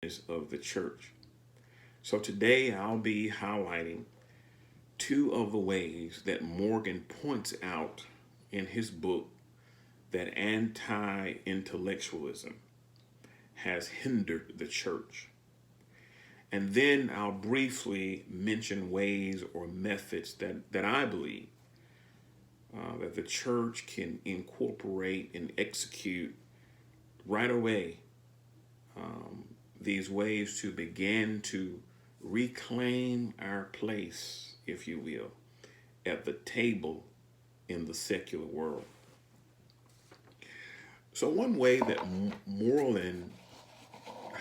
witness of the church. So today I'll be highlighting two of the ways that Morgan points out in his book that anti intellectualism has hindered the church. And then I'll briefly mention ways or methods that I believe that the church can incorporate and execute right away, these ways to begin to reclaim our place, if you will, at the table in the secular world. So one way that Moreland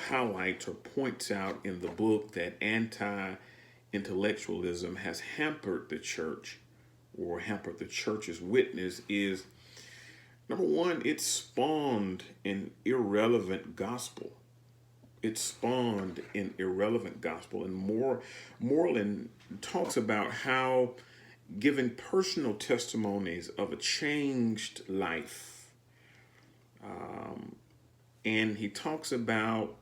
highlights or points out in the book that anti-intellectualism has hampered the church or hampered the church's witness is, number one, it spawned an irrelevant gospel. It spawned an irrelevant gospel. And Moreland talks about how giving personal testimonies of a changed life, and he talks about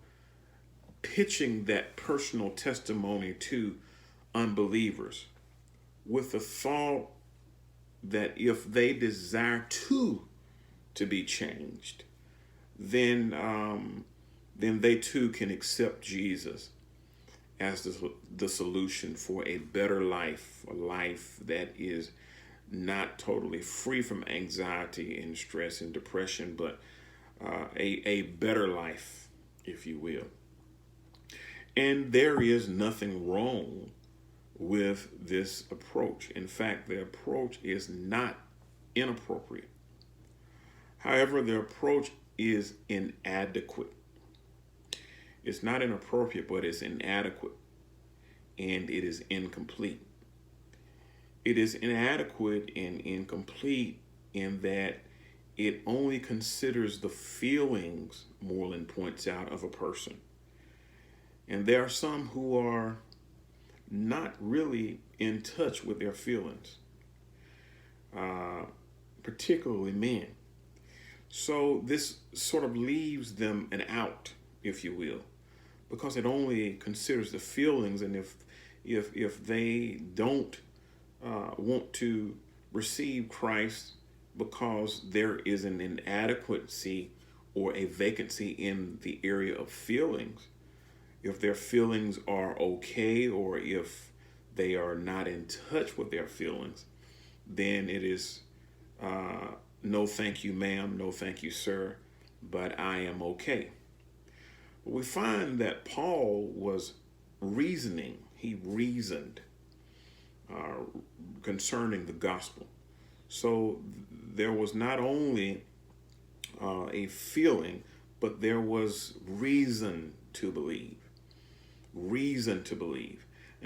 pitching that personal testimony to unbelievers with the thought that if they desire to be changed, then they too can accept Jesus as the solution for a better life, a life that is not totally free from anxiety and stress and depression, but a better life, if you will. And there is nothing wrong with this approach. In fact, the approach is not inappropriate. However, the approach is inadequate. It's not inappropriate, but it's inadequate, and it is incomplete. It is inadequate and incomplete in that it only considers the feelings, Moreland points out, of a person. And there are some who are not really in touch with their feelings, particularly men. So this sort of leaves them an out, if you will, because it only considers the feelings. And if they don't want to receive Christ because there is an inadequacy or a vacancy in the area of feelings, if their feelings are okay, or if they are not in touch with their feelings, then it is no thank you, ma'am, no thank you, sir, but I am okay. We find that Paul was reasoning. He reasoned concerning the gospel. So there was not only a feeling, but there was reason to believe. Reason to believe.